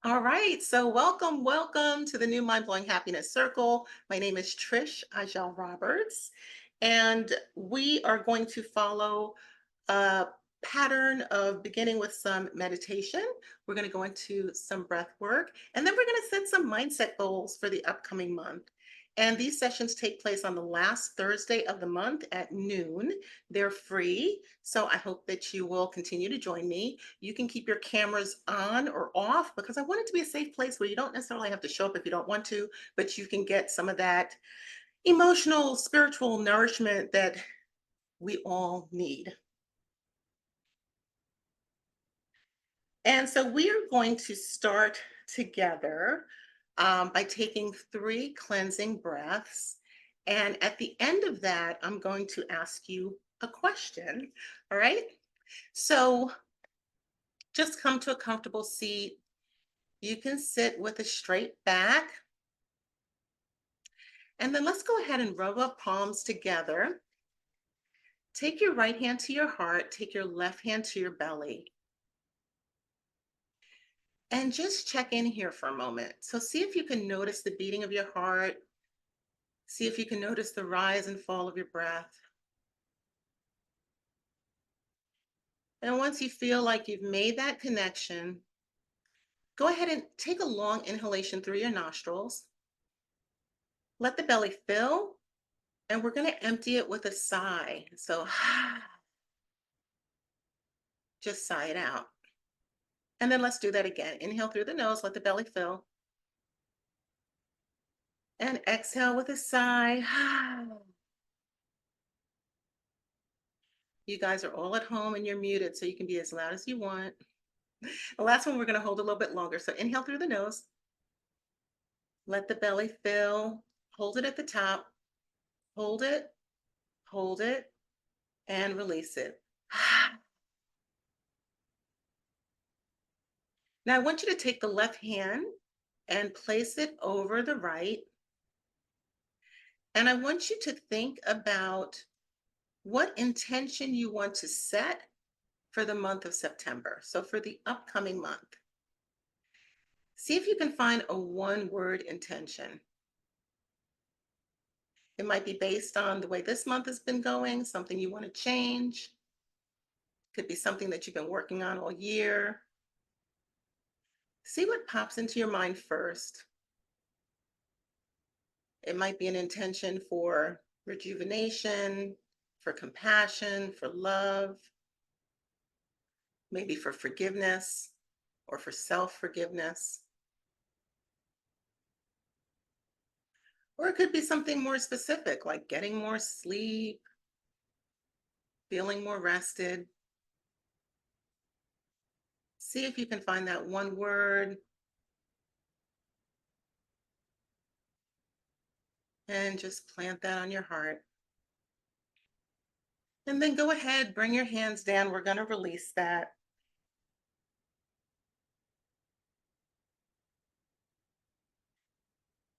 All right, so welcome to the new Mind Blowing Happiness Circle. My name is Trish Ajel Roberts, and we are going to follow a pattern of beginning with some meditation. We're going to go into some breath work, and then we're going to set some mindset goals for the upcoming month. And these sessions take place on the last Thursday of the month at noon. They're free, so I hope that you will continue to join me. You can keep your cameras on or off because I want it to be a safe place where you don't necessarily have to show up if you don't want to, but you can get some of that emotional, spiritual nourishment that we all need. And so we are going to start together by taking three cleansing breaths. And at the end of that, I'm going to ask you a question. All right. So just come to a comfortable seat. You can sit with a straight back. And then let's go ahead and rub up palms together. Take your right hand to your heart, take your left hand to your belly, and just check in here for a moment. So see if you can notice the beating of your heart. See if you can notice the rise and fall of your breath. And once you feel like you've made that connection, go ahead and take a long inhalation through your nostrils. Let the belly fill, and we're going to empty it with a sigh. So just sigh it out. And then let's do that again. Inhale through the nose, let the belly fill. And exhale with a sigh. You guys are all at home and you're muted, so you can be as loud as you want. The last one we're going to hold a little bit longer. So inhale through the nose, let the belly fill, hold it at the top, hold it, and release it. Now I want you to take the left hand and place it over the right. And I want you to think about what intention you want to set for the month of September. So for the upcoming month, see if you can find a one-word intention. It might be based on the way this month has been going, something you want to change. Could be something that you've been working on all year. See what pops into your mind first. It might be an intention for rejuvenation, for compassion, for love, maybe for forgiveness or for self-forgiveness. Or it could be something more specific, like getting more sleep, feeling more rested. See if you can find that one word and just plant that on your heart. And then go ahead, bring your hands down. We're going to release that.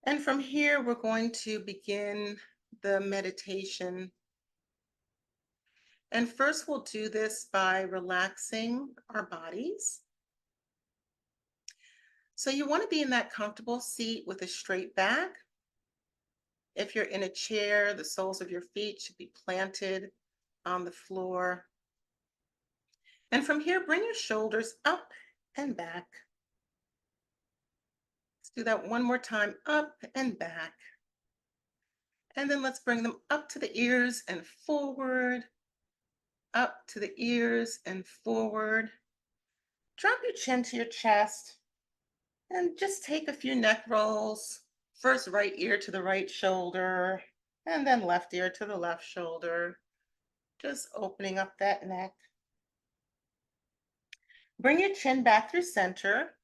And from here, we're going to begin the meditation. And first, we'll do this by relaxing our bodies. So you want to be in that comfortable seat with a straight back. If you're in a chair, the soles of your feet should be planted on the floor. And from here, bring your shoulders up and back. Let's do that one more time, up and back. And then let's bring them up to the ears and forward, up to the ears and forward. Drop your chin to your chest and just take a few neck rolls. First, right ear to the right shoulder, and then left ear to the left shoulder. Just opening up that neck. Bring your chin back through center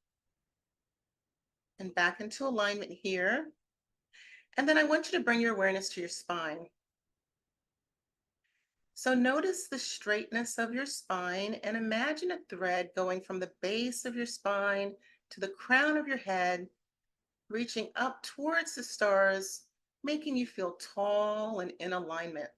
and back into alignment here. And then I want you to bring your awareness to your spine. So notice the straightness of your spine and imagine a thread going from the base of your spine to the crown of your head, reaching up towards the stars, making you feel tall and in alignment.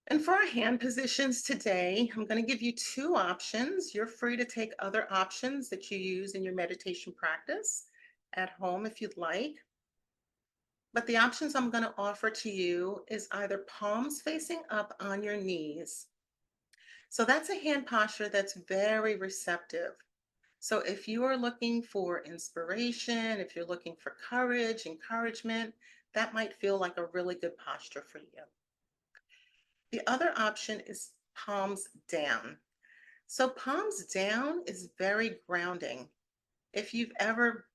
And for our hand positions today, I'm going to give you two options. You're free to take other options that you use in your meditation practice at home if you'd like. But the options I'm going to offer to you is either palms facing up on your knees. So that's a hand posture that's very receptive. So if you are looking for inspiration, if you're looking for courage, encouragement, that might feel like a really good posture for you. The other option is palms down. So palms down is very grounding. If you've ever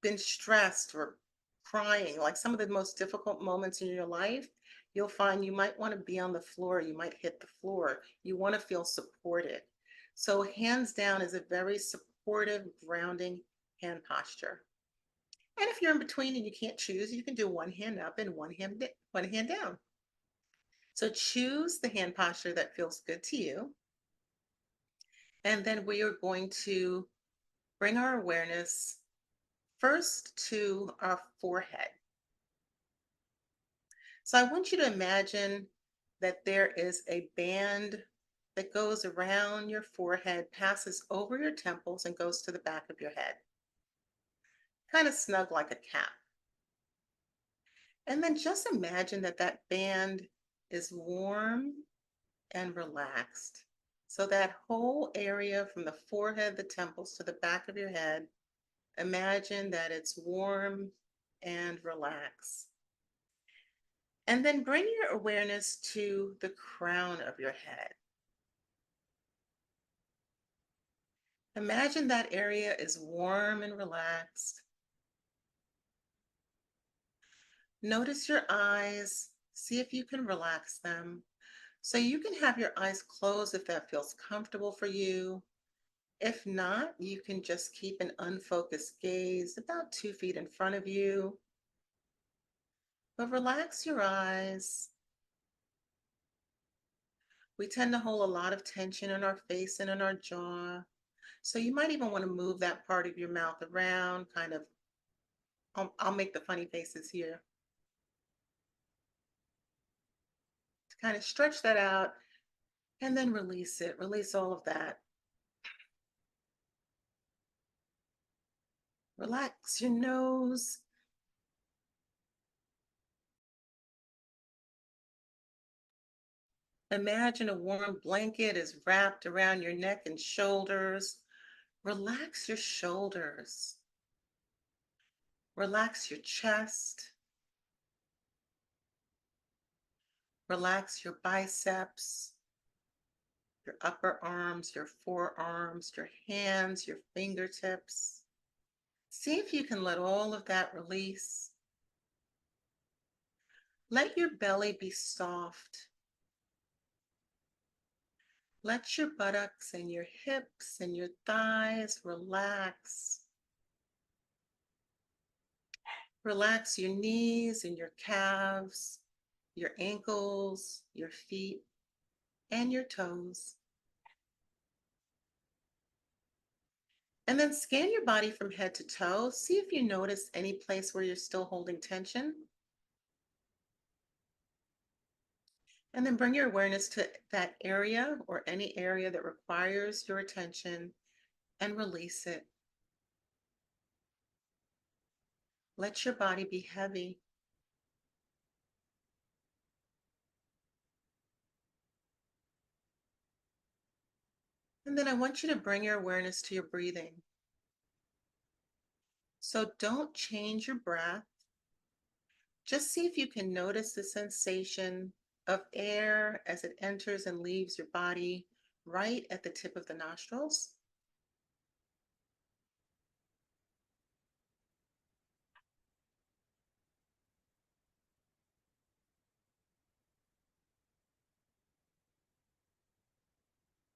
been stressed or crying, like some of the most difficult moments in your life, you'll find you might want to be on the floor, you might hit the floor. You want to feel supported. So hands down is a very supportive, grounding hand posture. And if you're in between and you can't choose, you can do one hand up and one hand down. So choose the hand posture that feels good to you. And then we are going to bring our awareness first to our forehead. So I want you to imagine that there is a band that goes around your forehead, passes over your temples, and goes to the back of your head, kind of snug like a cap. And then just imagine that that band is warm and relaxed. So that whole area from the forehead, the temples to the back of your head, imagine that it's warm and relaxed. And then bring your awareness to the crown of your head. Imagine that area is warm and relaxed. Notice your eyes. See if you can relax them. So you can have your eyes closed if that feels comfortable for you. If not, you can just keep an unfocused gaze about 2 feet in front of you. But relax your eyes. We tend to hold a lot of tension in our face and in our jaw. So you might even want to move that part of your mouth around, kind of, I'll make the funny faces here, to kind of stretch that out and then release it. Release all of that. Relax your nose. Imagine a warm blanket is wrapped around your neck and shoulders. Relax your shoulders. Relax your chest. Relax your biceps, your upper arms, your forearms, your hands, your fingertips. See if you can let all of that release. Let your belly be soft. Let your buttocks and your hips and your thighs relax. Relax your knees and your calves, your ankles, your feet, and your toes. And then scan your body from head to toe. See if you notice any place where you're still holding tension. And then bring your awareness to that area or any area that requires your attention and release it. Let your body be heavy. And then I want you to bring your awareness to your breathing. So don't change your breath. Just see if you can notice the sensation of air as it enters and leaves your body right at the tip of the nostrils.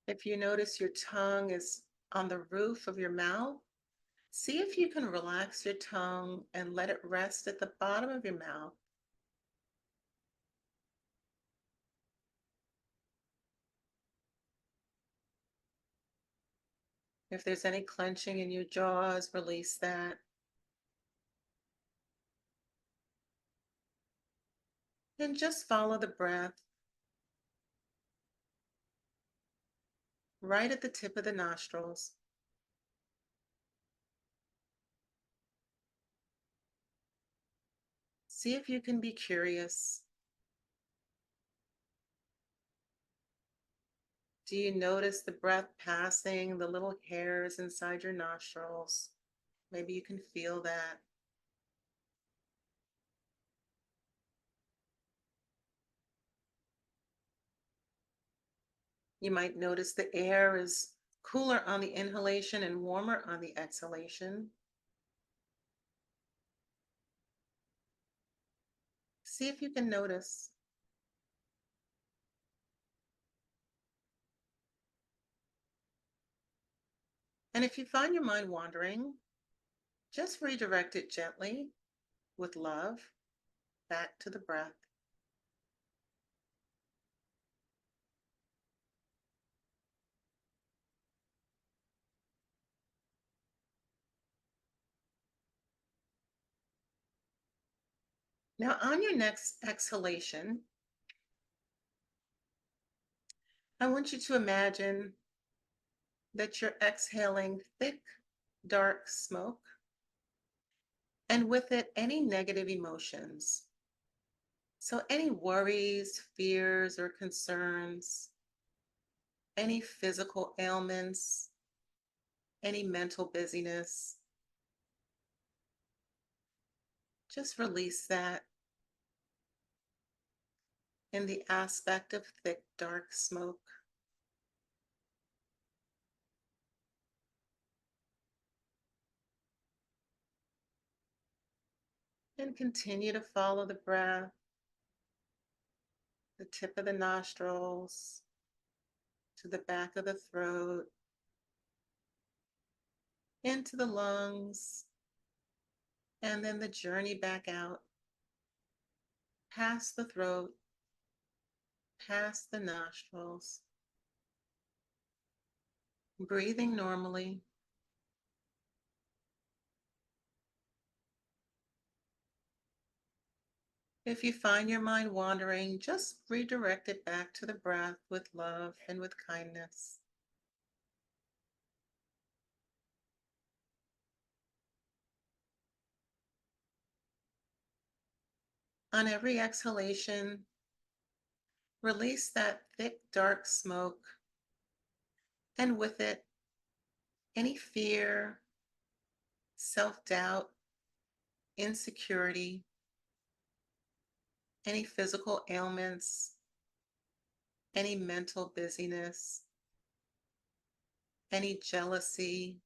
If you notice your tongue is on the roof of your mouth, see if you can relax your tongue and let it rest at the bottom of your mouth. If there's any clenching in your jaws, release that. And just follow the breath. right at the tip of the nostrils. See if you can be curious. Do you notice the breath passing the little hairs inside your nostrils? Maybe you can feel that. You might notice the air is cooler on the inhalation and warmer on the exhalation. See if you can notice. And if you find your mind wandering, just redirect it gently with love back to the breath. Now, on your next exhalation, I want you to imagine that you're exhaling thick, dark smoke, and with it, any negative emotions. So, any worries, fears, or concerns, any physical ailments, any mental busyness, just release that in the aspect of thick, dark smoke. And continue to follow the breath, the tip of the nostrils to the back of the throat, into the lungs, and then the journey back out, past the throat, past the nostrils, breathing normally. If you find your mind wandering, just redirect it back to the breath with love and with kindness. On every exhalation, release that thick, dark smoke, and with it, any fear, self doubt, insecurity, any physical ailments, any mental busyness, any jealousy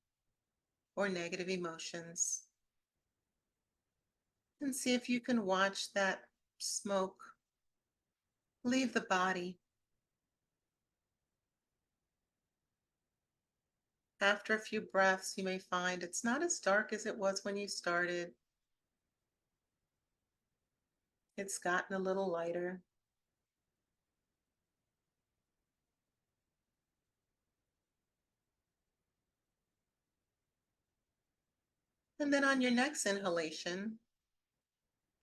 or negative emotions. And see if you can watch that smoke leave the body. After a few breaths, you may find it's not as dark as it was when you started. It's gotten a little lighter. And then on your next inhalation,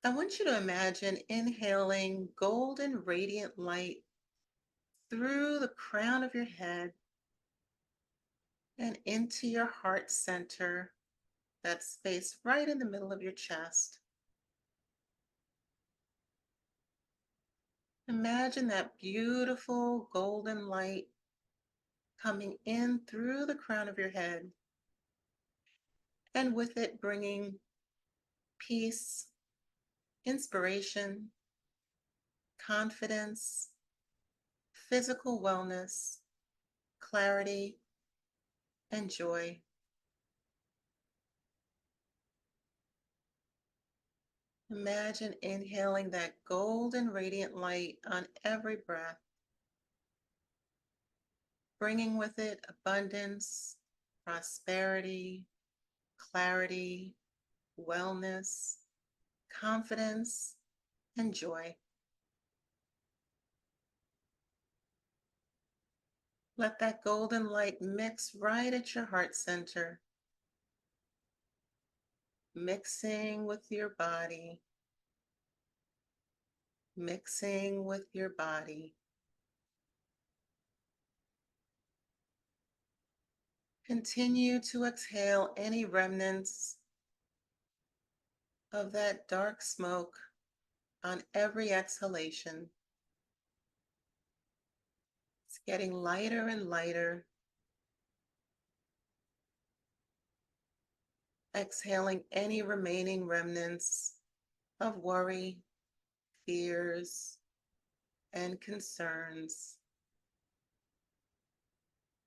I want you to imagine inhaling golden radiant light through the crown of your head and into your heart center, that space right in the middle of your chest. Imagine that beautiful golden light coming in through the crown of your head, and with it bringing peace, inspiration, confidence, physical wellness, clarity, and joy. Imagine inhaling that golden radiant light on every breath, bringing with it abundance, prosperity, clarity, wellness, confidence, and joy. Let that golden light mix right at your heart center, mixing with your body, mixing with your body. Continue to exhale any remnants of that dark smoke on every exhalation. It's getting lighter and lighter. Exhaling any remaining remnants of worry, fears, and concerns.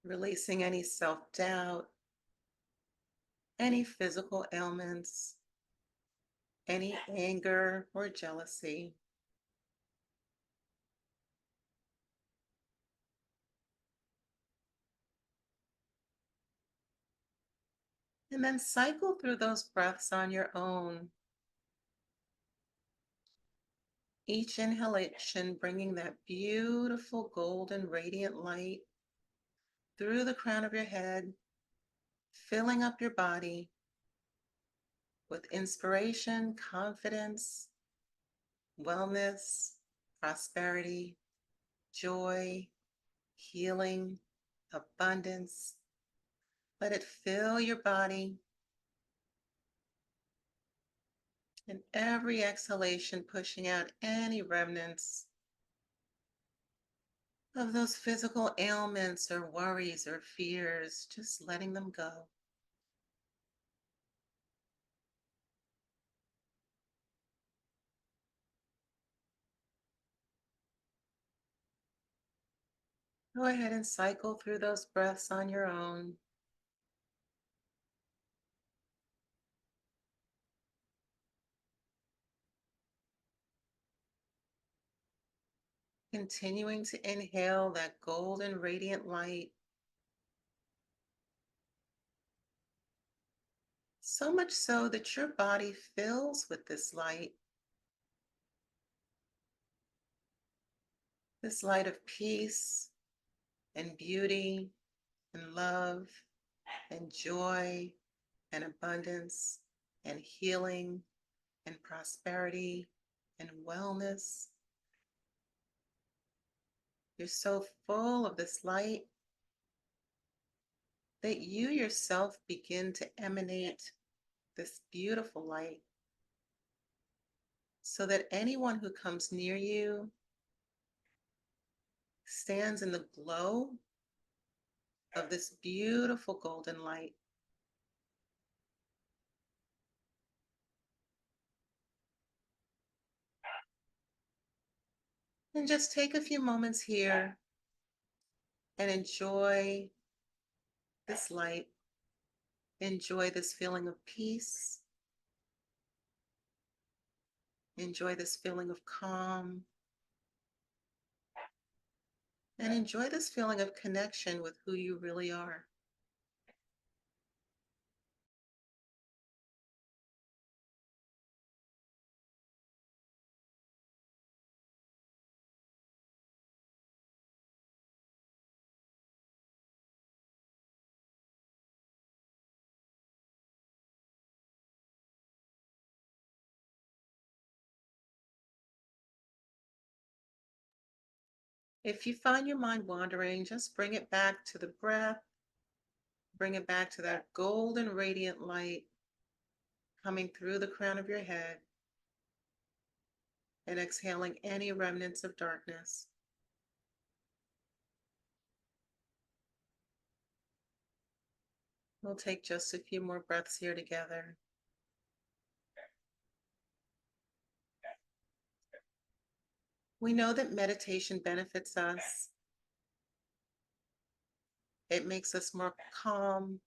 Releasing any self-doubt, any physical ailments, any anger or jealousy. And then cycle through those breaths on your own. Each inhalation bringing that beautiful golden radiant light through the crown of your head, filling up your body with inspiration, confidence, wellness, prosperity, joy, healing, abundance. Let it fill your body. And every exhalation pushing out any remnants of those physical ailments or worries or fears, just letting them go. Go ahead and cycle through those breaths on your own. Continuing to inhale that golden radiant light. So much so that your body fills with this light of peace and beauty and love and joy and abundance and healing and prosperity and wellness. You're so full of this light that you yourself begin to emanate this beautiful light so that anyone who comes near you stands in the glow of this beautiful golden light. And just take a few moments here and enjoy this light. Enjoy this feeling of peace. Enjoy this feeling of calm. And enjoy this feeling of connection with who you really are. If you find your mind wandering, just bring it back to the breath. Bring it back to that golden radiant light coming through the crown of your head and exhaling any remnants of darkness. We'll take just a few more breaths here together. We know that meditation benefits us. It makes us more calm,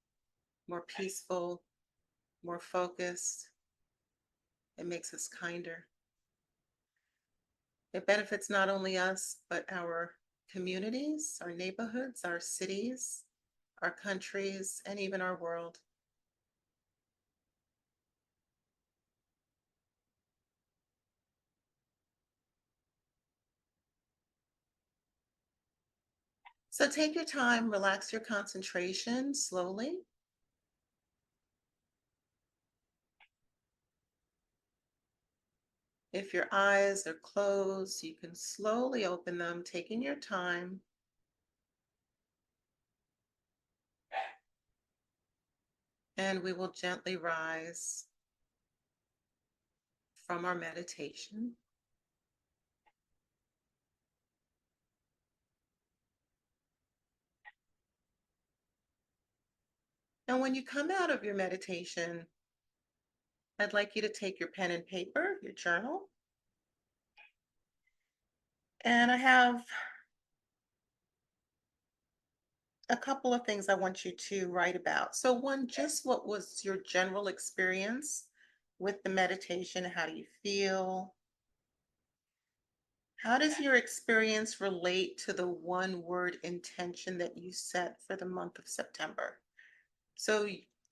more peaceful, more focused. It makes us kinder. It benefits not only us, but our communities, our neighborhoods, our cities, our countries, and even our world. So take your time, relax your concentration slowly. If your eyes are closed, you can slowly open them, taking your time. And we will gently rise from our meditation. And when you come out of your meditation, I'd like you to take your pen and paper, your journal. And I have a couple of things I want you to write about. So, one, just what was your general experience with the meditation? How do you feel? How does your experience relate to the one word intention that you set for the month of September? So,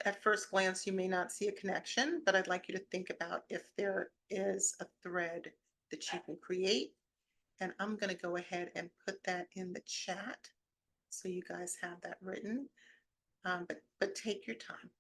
at first glance, you may not see a connection, but I'd like you to think about if there is a thread that you can create. And I'm going to go ahead and put that in the chat so you guys have that written. But take your time.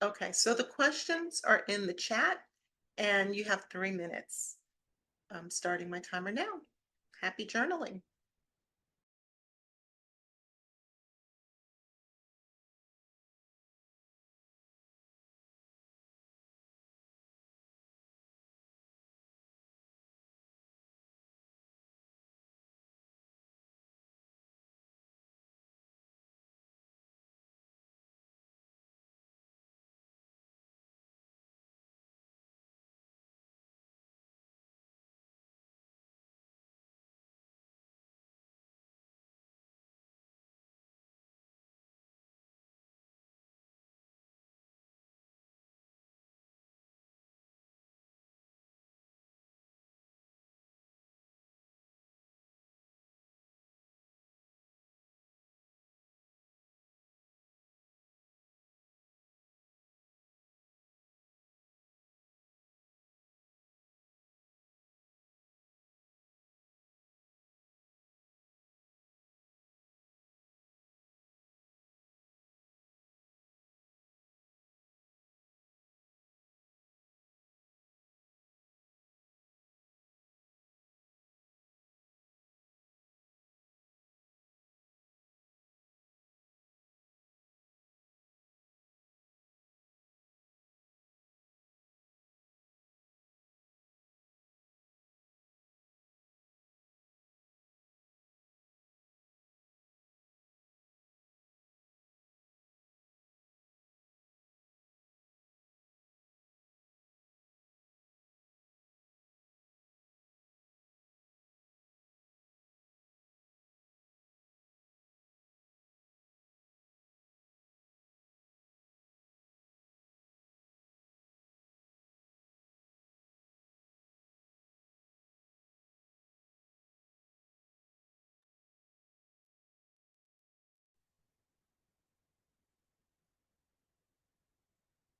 Okay, so the questions are in the chat, and you have 3 minutes. I'm starting my timer now. Happy journaling.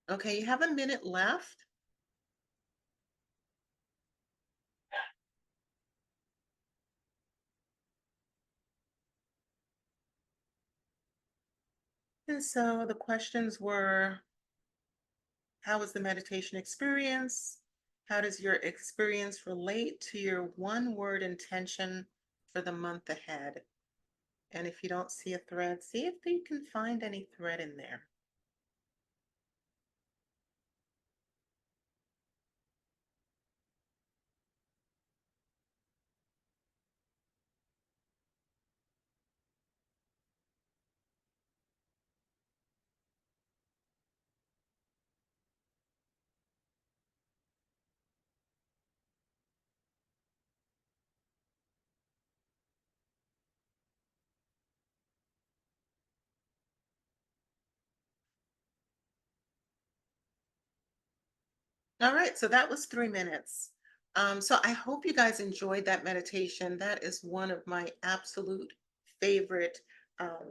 Okay, you have a minute left. And so the questions were, how was the meditation experience? How does your experience relate to your one word intention for the month ahead? And if you don't see a thread, see if you can find any thread in there. All right, so that was 3 minutes. So I hope you guys enjoyed that meditation. That is one of my absolute favorite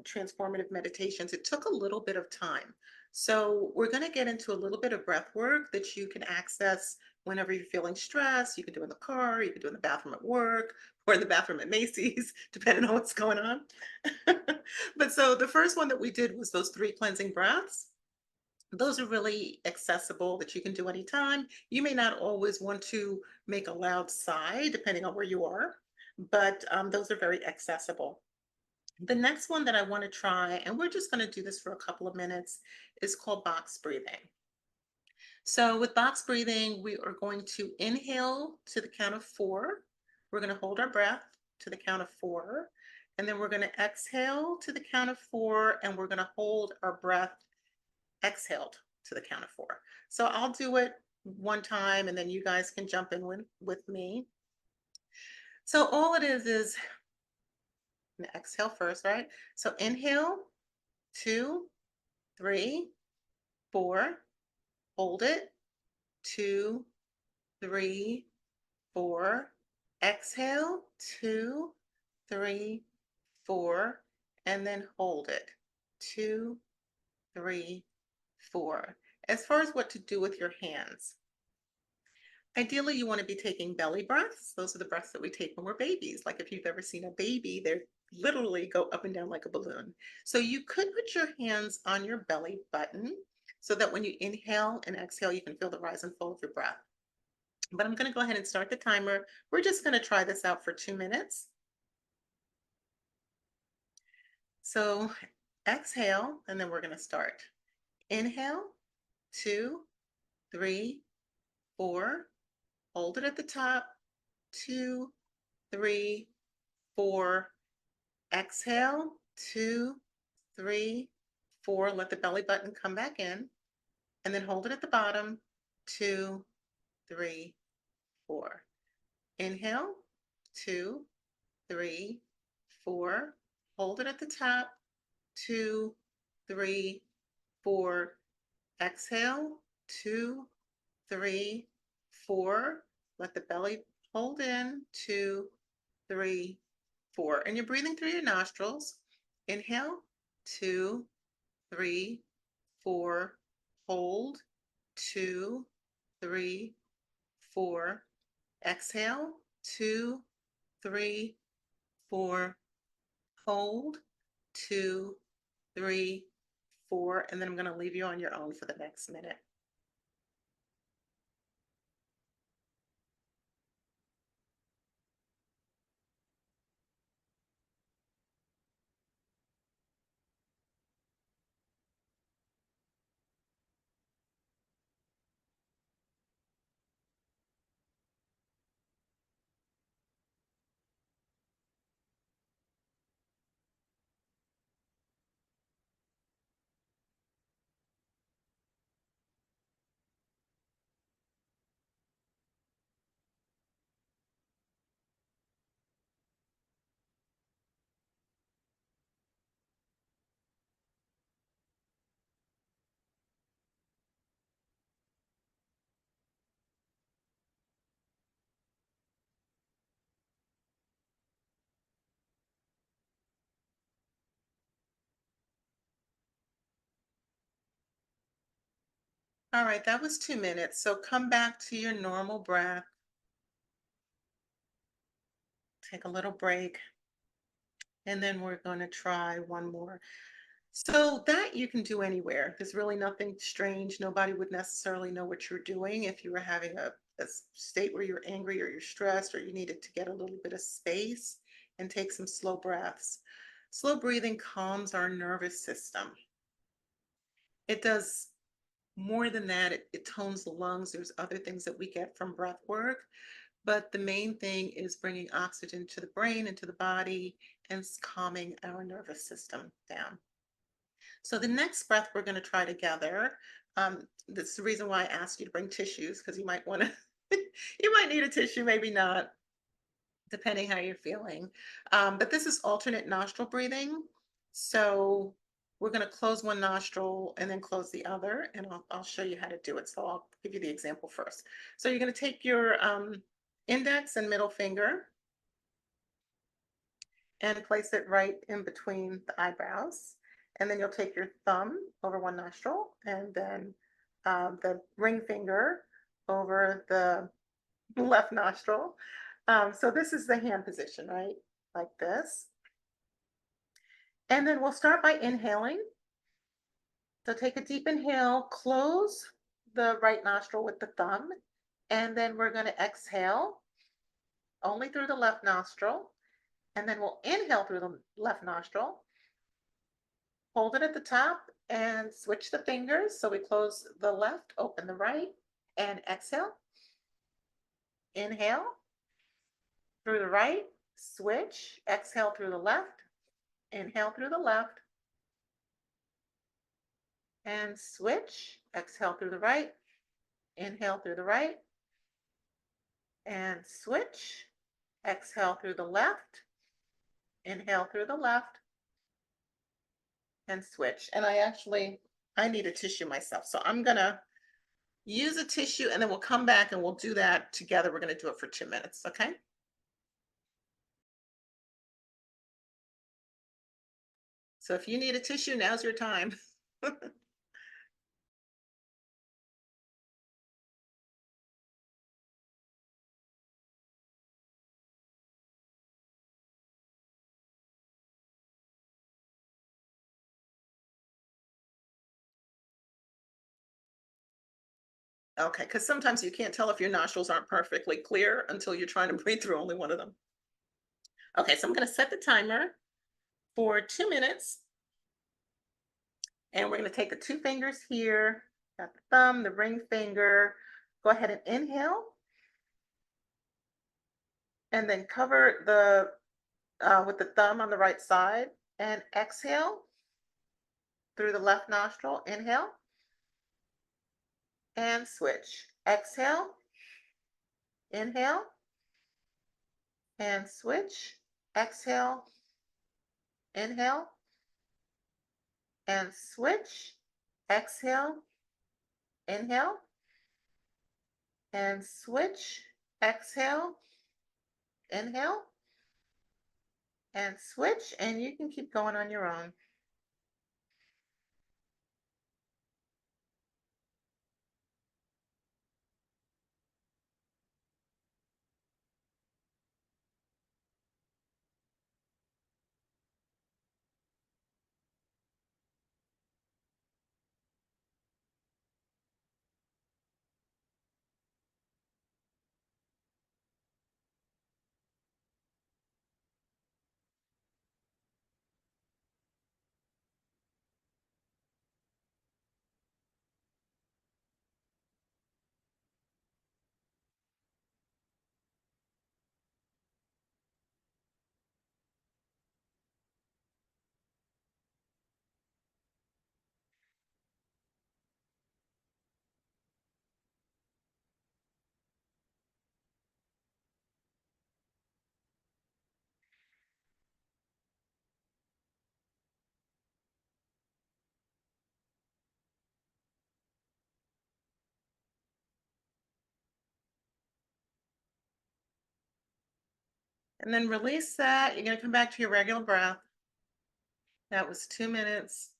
transformative meditations. It took a little bit of time. So we're going to get into a little bit of breath work that you can access whenever you're feeling stressed. You can do in the car, you can do in the bathroom at work, or in the bathroom at Macy's, depending on what's going on. But so the first one that we did was those 3 cleansing breaths. Those are really accessible that you can do anytime. You may not always want to make a loud sigh, depending on where you are, but those are very accessible. The next one that I want to try, and we're just going to do this for a couple of minutes, is called box breathing. So with box breathing, we are going to inhale to the count of 4. We're going to hold our breath to the count of 4. And then we're going to exhale to the count of 4, and we're going to hold our breath exhaled to the count of 4. So I'll do it one time and then you guys can jump in with me. So all it is exhale first, right? So inhale, 2, 3, 4, hold it, 2, 3, 4, exhale, 2, 3, 4, and then hold it, 2, 3, 4. As far as what to do with your hands, ideally, you want to be taking belly breaths. Those are the breaths that we take when we're babies. Like if you've ever seen a baby, they literally go up and down like a balloon. So you could put your hands on your belly button so that when you inhale and exhale, you can feel the rise and fall of your breath. But I'm going to go ahead and start the timer. We're just going to try this out for 2 minutes. So exhale, and then we're going to start. Inhale, 2, 3, 4. Hold it at the top, 2, 3, 4. Exhale, 2, 3, 4. Let the belly button come back in, and then hold it at the bottom, 2, 3, 4. Inhale, 2, 3, 4. Hold it at the top, 2, 3, 4. Exhale, 2, 3, 4. Let the belly hold in, 2, 3, 4. And you're breathing through your nostrils. Inhale, 2, 3, 4. Hold, 2, 3, 4. Exhale, 2, 3, 4. Hold, 2, 3, 4. And then I'm going to leave you on your own for the next minute. All right, that was 2 minutes. So come back to your normal breath. Take a little break. And then we're going to try one more. So that you can do anywhere. There's really nothing strange. Nobody would necessarily know what you're doing if you were having a state where you're angry or you're stressed or you needed to get a little bit of space and take some slow breaths. Slow breathing calms our nervous system. It does more than that. It tones the lungs. There's other things that we get from breath work. But the main thing is bringing oxygen to the brain and to the body and calming our nervous system down. So the next breath we're going to try together. That's the reason why I asked you to bring tissues because you might want to, you might need a tissue, maybe not, depending how you're feeling. But this is alternate nostril breathing. So we're going to close one nostril and then close the other, and I'll show you how to do it. So I'll give you the example first. So you're going to take your index and middle finger and place it right in between the eyebrows. And then you'll take your thumb over one nostril and then the ring finger over the left nostril. So this is the hand position, right? Like this. And then we'll start by inhaling. So take a deep inhale, close the right nostril with the thumb, and then we're going to exhale only through the left nostril. And then we'll inhale through the left nostril, hold it at the top, and switch the fingers. So we close the left, open the right, and exhale. Inhale through the right, switch, exhale through the left, inhale through the left, and switch, exhale through the right, inhale through the right, and switch, exhale through the left, inhale through the left, and switch. And I need a tissue myself. So I'm gonna use a tissue and then we'll come back and we'll do that together. We're gonna do it for 2 minutes, okay? So if you need a tissue, now's your time. Okay, because sometimes you can't tell if your nostrils aren't perfectly clear until you're trying to breathe through only one of them. Okay, so I'm gonna set the timer for 2 minutes. And we're going to take the two fingers here, got the thumb, the ring finger. Go ahead and inhale. And then cover the with the thumb on the right side and exhale through the left nostril. Inhale and switch. Exhale, inhale and switch. Exhale, inhale and switch. Exhale, inhale and switch. Exhale, inhale and switch. And you can keep going on your own. And then release that. You're going to come back to your regular breath. That was 2 minutes.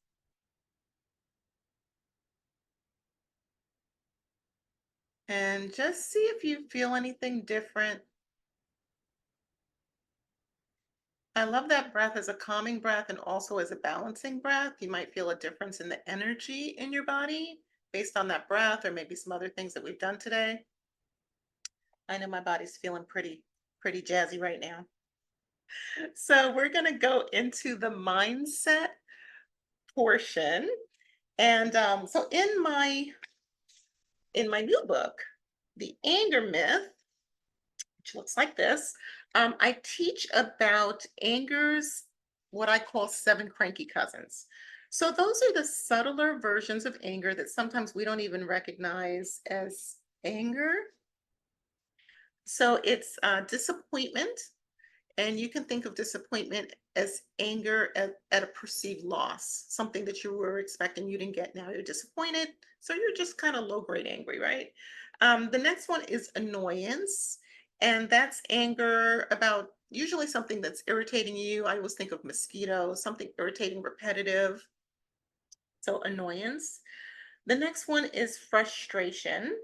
And just see if you feel anything different. I love that breath as a calming breath and also as a balancing breath. You might feel a difference in the energy in your body based on that breath or maybe some other things that we've done today. I know my body's feeling pretty jazzy right now. So we're going to go into the mindset portion. And so in my new book, The Anger Myth, which looks like this, I teach about anger's what I call 7 cranky cousins. So those are the subtler versions of anger that sometimes we don't even recognize as anger. So it's disappointment, And you can think of disappointment as anger at a perceived loss, something that you were expecting you didn't get. Now you're disappointed. So you're just kind of low grade angry, right? The next one is annoyance. And that's anger about usually something that's irritating you. I always think of mosquitoes, something irritating, repetitive. So annoyance. The next one is frustration.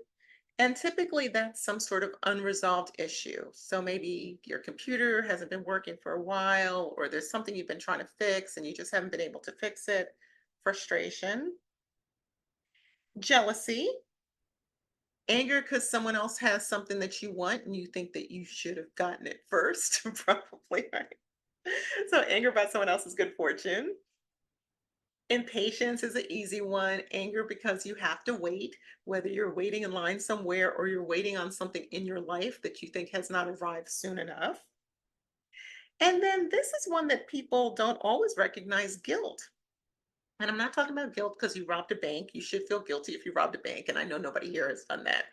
And typically that's some sort of unresolved issue. So maybe your computer hasn't been working for a while, or there's something you've been trying to fix and you just haven't been able to fix it. Frustration. Jealousy. Anger because someone else has something that you want and you think that you should have gotten it first, probably, right? So anger about someone else's good fortune. Impatience is an easy one. Anger because you have to wait, whether you're waiting in line somewhere or you're waiting on something in your life that you think has not arrived soon enough. And then this is one that people don't always recognize, guilt. And I'm not talking about guilt because you robbed a bank. You should feel guilty if you robbed a bank. And I know nobody here has done that.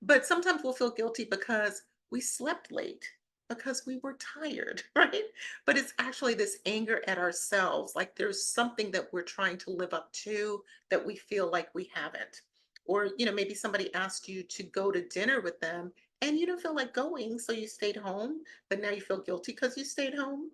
But sometimes we'll feel guilty because we slept late, because we were tired, right? But it's actually this anger at ourselves. Like there's something that we're trying to live up to that we feel like we haven't. Or, maybe somebody asked you to go to dinner with them and you didn't feel like going. So you stayed home, but now you feel guilty because you stayed home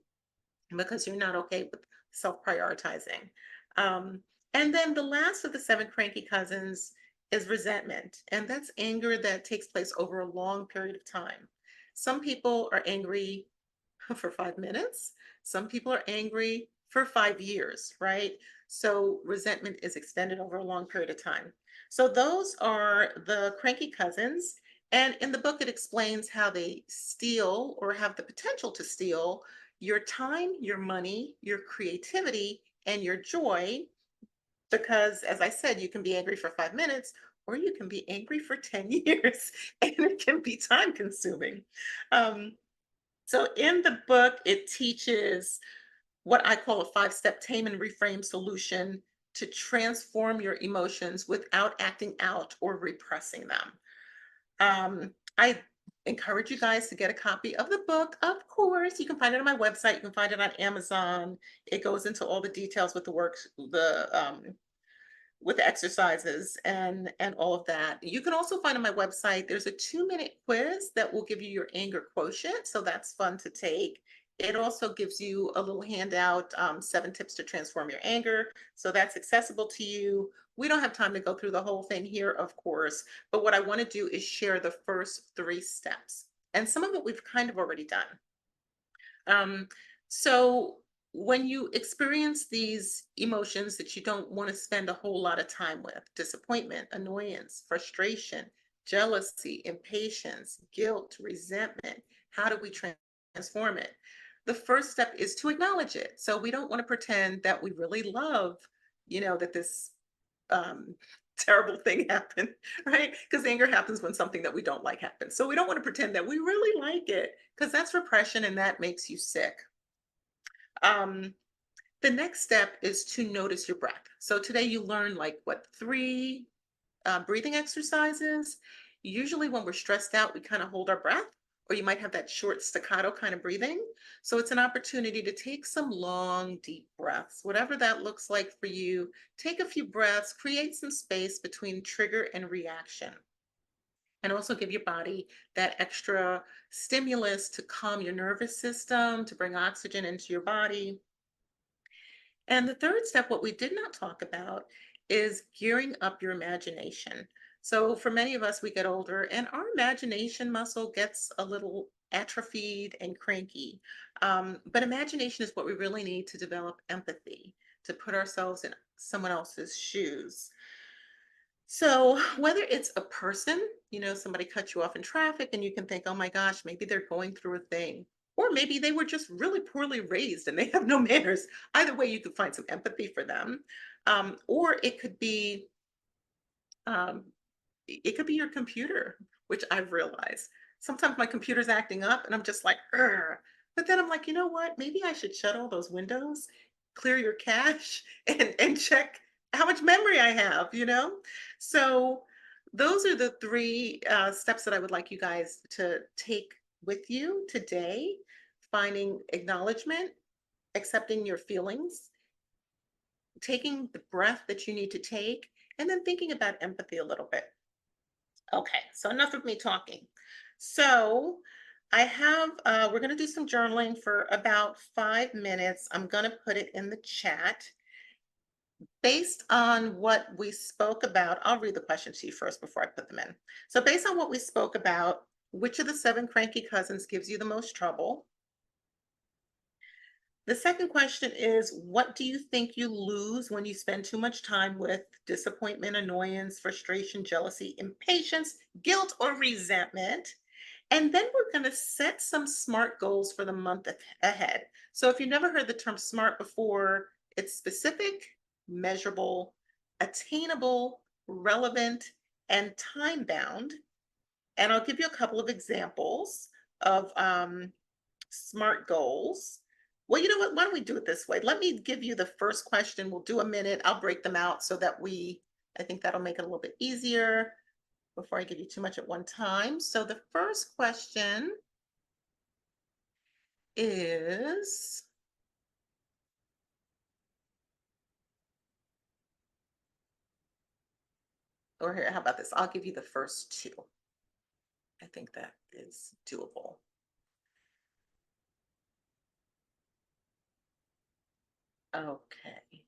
because you're not okay with self-prioritizing. Um, and then the last of the seven cranky cousins is resentment, and that's anger that takes place over a long period of time. Some people are angry for 5 minutes. Some people are angry for 5 years, right? So resentment is extended over a long period of time. So those are the cranky cousins. And in the book, it explains how they steal or have the potential to steal your time, your money, your creativity, and your joy. Because, as I said, you can be angry for 5 minutes or you can be angry for 10 years, and it can be time consuming. Um, so in the book, it teaches what I call a five-step tame and reframe solution to transform your emotions without acting out or repressing them. I encourage you guys to get a copy of the book. Of course, you can find it on my website. You can find it on Amazon. It goes into all the details with the works, with the exercises and all of that. You can also find on my website, there's a 2-minute quiz that will give you your anger quotient. So that's fun to take. It also gives you a little handout, 7 tips to transform your anger. So that's accessible to you. We don't have time to go through the whole thing here, of course, but what I want to do is share the first 3 steps. And some of it we've kind of already done. So when you experience these emotions that you don't want to spend a whole lot of time with, disappointment, annoyance, frustration, jealousy, impatience, guilt, resentment, how do we transform it? The first step is to acknowledge it. So we don't want to pretend that we really love, that this um, terrible thing happened, right? Because anger happens when something that we don't like happens. So we don't want to pretend that we really like it because that's repression and that makes you sick. Um, the next step is to notice your breath. So today you learn like what, 3 breathing exercises. Usually when we're stressed out, we kind of hold our breath, or you might have that short staccato kind of breathing. So it's an opportunity to take some long, deep breaths, whatever that looks like for you. Take a few breaths, create some space between trigger and reaction, and also give your body that extra stimulus to calm your nervous system, to bring oxygen into your body. And the third step, what we did not talk about, is gearing up your imagination. So, for many of us, we get older and our imagination muscle gets a little atrophied and cranky. But imagination is what we really need to develop empathy, to put ourselves in someone else's shoes. So, whether it's a person, somebody cut you off in traffic and you can think, oh my gosh, maybe they're going through a thing. Or maybe they were just really poorly raised and they have no manners. Either way, you could find some empathy for them. Or um, it could be your computer, which I've realized. Sometimes my computer's acting up and I'm just like, "Ugh." But then I'm like, you know what? Maybe I should shut all those windows, clear your cache, and check how much memory I have. So those are the 3 steps that I would like you guys to take with you today. finding acknowledgement, accepting your feelings, taking the breath that you need to take, and then thinking about empathy a little bit. Okay, so enough of me talking. So we're going to do some journaling for about 5 minutes. I'm going to put it in the chat. Based on what we spoke about, I'll read the question to you first before I put them in. So, based on what we spoke about, which of the seven cranky cousins gives you the most trouble? The second question is, what do you think you lose when you spend too much time with disappointment, annoyance, frustration, jealousy, impatience, guilt, or resentment? And then we're going to set some SMART goals for the month ahead. So if you've never heard the term SMART before, it's specific, measurable, attainable, relevant, and time bound. And I'll give you a couple of examples of SMART goals. Well, you know what? Why don't we do it this way? Let me give you the first question. We'll do a minute. I'll break them out so that I think that'll make it a little bit easier before I give you too much at one time. So the first question is, or here, how about this? I'll give you the first two. I think that is doable. Okay.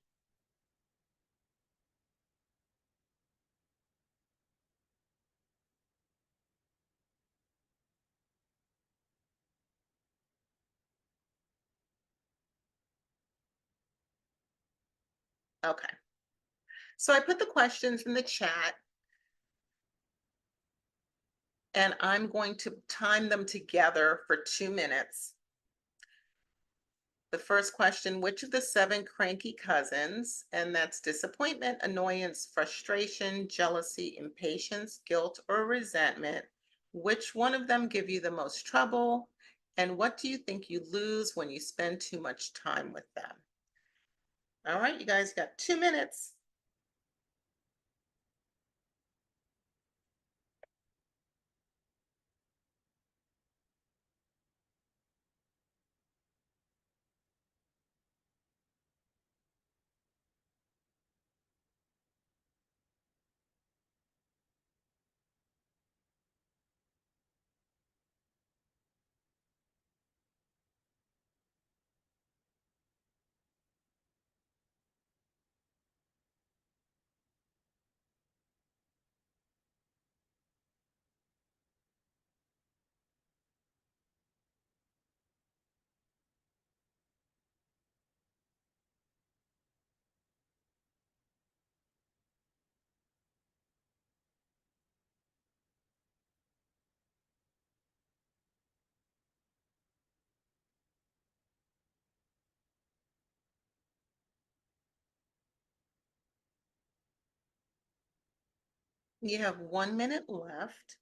Okay. So I put the questions in the chat and I'm going to time them together for 2 minutes. The first question, which of the seven cranky cousins, and that's disappointment, annoyance, frustration, jealousy, impatience, guilt, or resentment, which one of them give you the most trouble? And what do you think you lose when you spend too much time with them? All right, you guys got 2 minutes. You have 1 minute left.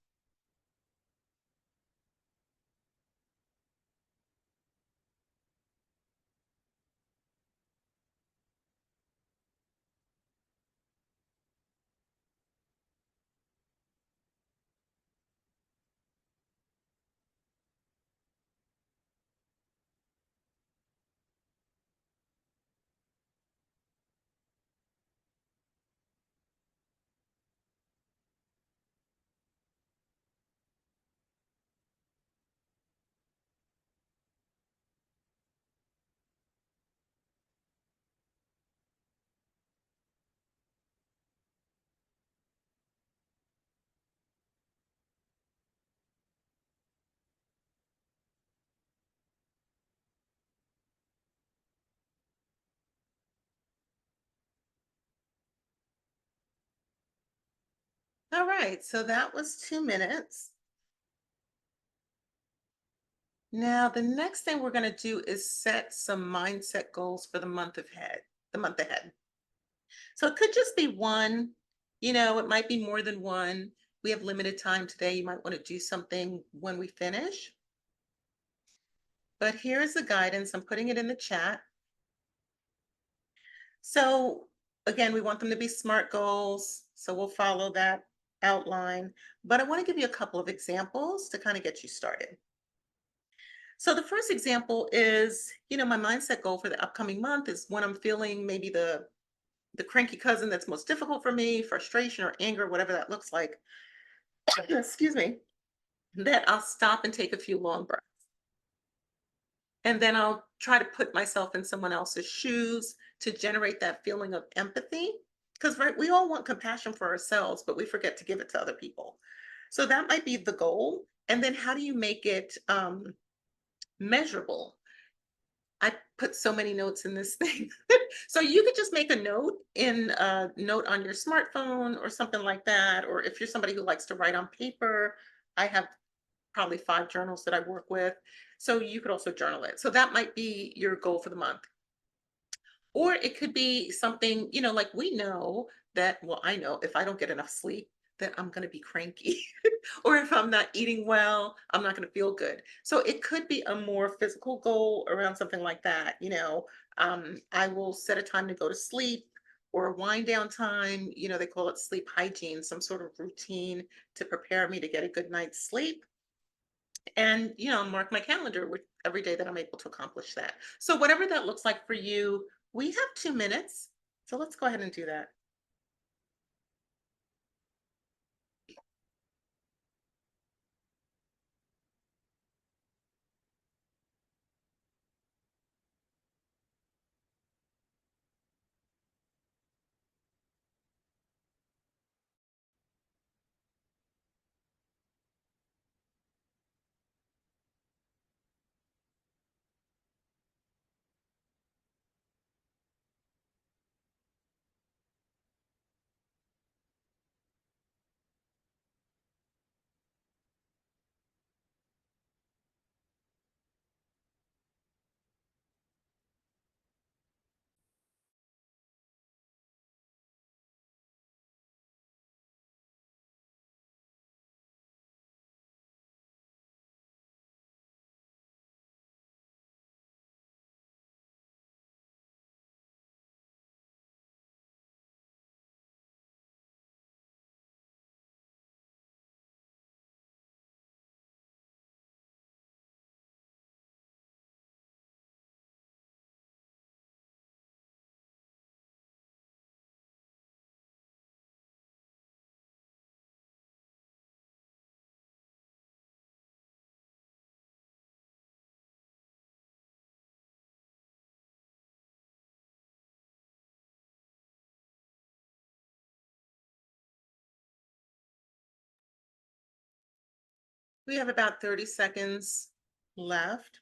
All right, so that was 2 minutes. Now, the next thing we're going to do is set some mindset goals for the month ahead. So it could just be one, it might be more than one. We have limited time today. You might want to do something when we finish. But here's the guidance. I'm putting it in the chat. So again, we want them to be SMART goals. So we'll follow that outline. But I want to give you a couple of examples to kind of get you started. So the first example is, my mindset goal for the upcoming month is when I'm feeling maybe the cranky cousin that's most difficult for me, frustration or anger, whatever that looks like. Excuse me. That I'll stop and take a few long breaths. And then I'll try to put myself in someone else's shoes to generate that feeling of empathy. Because, right, we all want compassion for ourselves, but we forget to give it to other people. So that might be the goal. And then how do you make it measurable? I put so many notes in this thing. So you could just make a note in a note on your smartphone or something like that. Or if you're somebody who likes to write on paper, I have probably 5 journals that I work with. So you could also journal it. So that might be your goal for the month. Or it could be something, like we know that, well, I know if I don't get enough sleep, that I'm going to be cranky. Or if I'm not eating well, I'm not going to feel good. So it could be a more physical goal around something like that. I will set a time to go to sleep or a wind down time. They call it sleep hygiene, some sort of routine to prepare me to get a good night's sleep. And mark my calendar with every day that I'm able to accomplish that. So whatever that looks like for you, we have 2 minutes, so let's go ahead and do that. We have about 30 seconds left.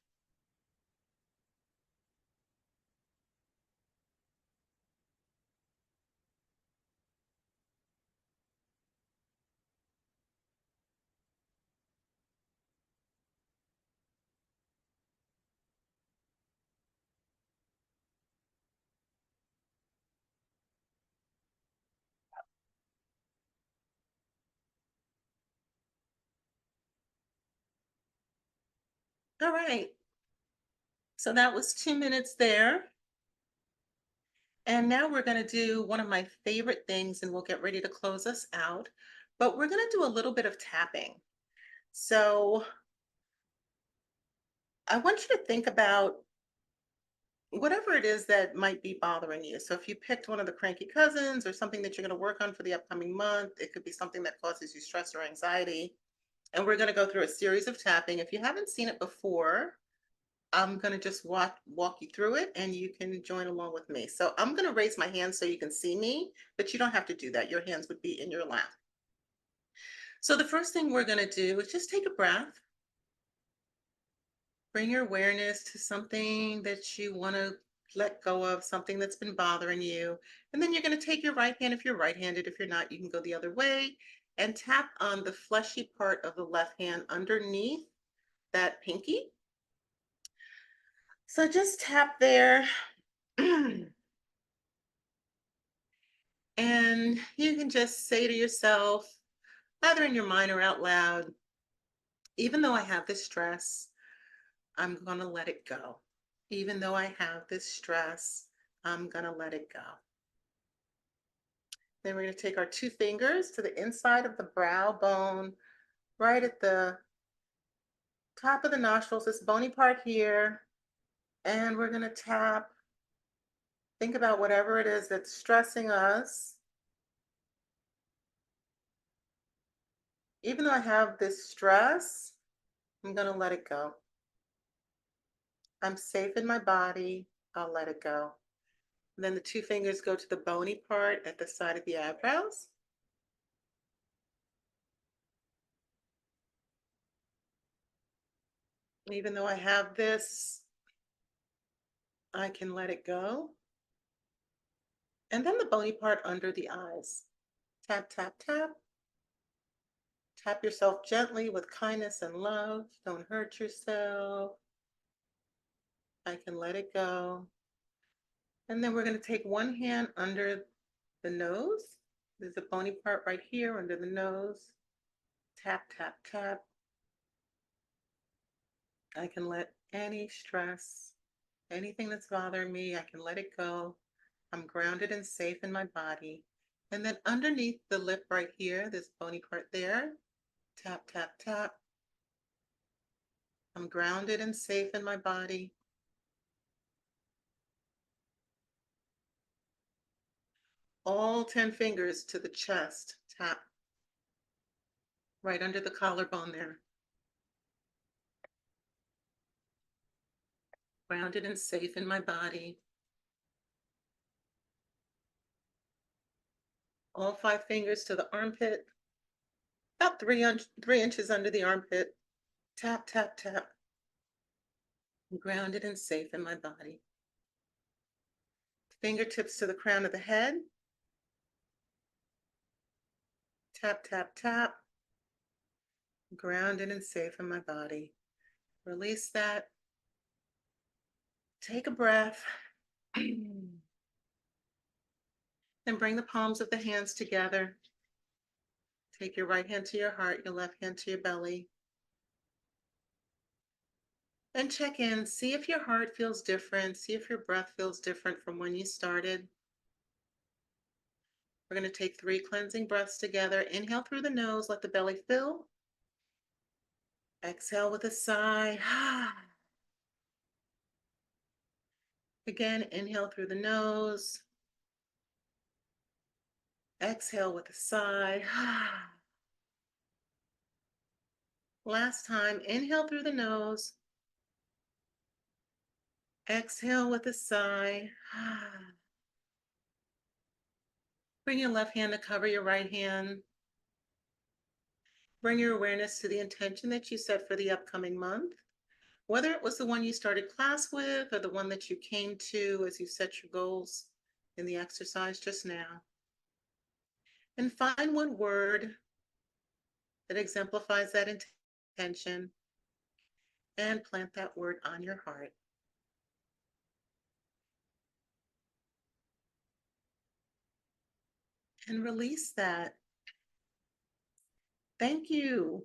All right, so that was 2 minutes there. And now we're going to do one of my favorite things, and we'll get ready to close us out. But we're going to do a little bit of tapping. So I want you to think about whatever it is that might be bothering you. So if you picked one of the cranky cousins or something that you're going to work on for the upcoming month, it could be something that causes you stress or anxiety. And we're going to go through a series of tapping. If you haven't seen it before, I'm going to just walk you through it and you can join along with me. So I'm going to raise my hand so you can see me, but you don't have to do that. Your hands would be in your lap. So the first thing we're going to do is just take a breath. Bring your awareness to something that you want to let go of, something that's been bothering you. And then you're going to take your right hand, if you're right-handed. If you're not, you can go the other way and tap on the fleshy part of the left hand underneath that pinky. So just tap there. And you can just say to yourself, either in your mind or out loud, even though I have this stress, I'm going to let it go. Even though I have this stress, I'm going to let it go. Then we're going to take our 2 fingers to the inside of the brow bone, right at the top of the nostrils, this bony part here, and we're going to tap. Think about whatever it is that's stressing us. Even though I have this stress, I'm going to let it go. I'm safe in my body. I'll let it go. And then the two fingers go to the bony part at the side of the eyebrows. Even though I have this, I can let it go. And then the bony part under the eyes. Tap, tap, tap. Tap yourself gently with kindness and love. Don't hurt yourself. I can let it go. And then we're going to take one hand under the nose. There's a bony part right here under the nose. Tap, tap, tap. I can let any stress, anything that's bothering me, I can let it go. I'm grounded and safe in my body. And then underneath the lip right here, this bony part there, tap, tap, tap. I'm grounded and safe in my body. All 10 fingers to the chest, tap. Right under the collarbone there. Grounded and safe in my body. All 5 fingers to the armpit. About 3 inches under the armpit. Tap, tap, tap. I'm grounded and safe in my body. Fingertips to the crown of the head. Tap, tap, tap. Grounded and safe in my body. Release that. Take a breath. Then bring the palms of the hands together. Take your right hand to your heart, your left hand to your belly. And check in. See if your heart feels different. See if your breath feels different from when you started. We're going to take 3 cleansing breaths together. Inhale through the nose, let the belly fill. Exhale with a sigh. Again, inhale through the nose. Exhale with a sigh. Last time, inhale through the nose. Exhale with a sigh. Bring your left hand to cover your right hand. Bring your awareness to the intention that you set for the upcoming month, whether it was the one you started class with or the one that you came to as you set your goals in the exercise just now. And find one word that exemplifies that intention and plant that word on your heart. And release that. Thank you.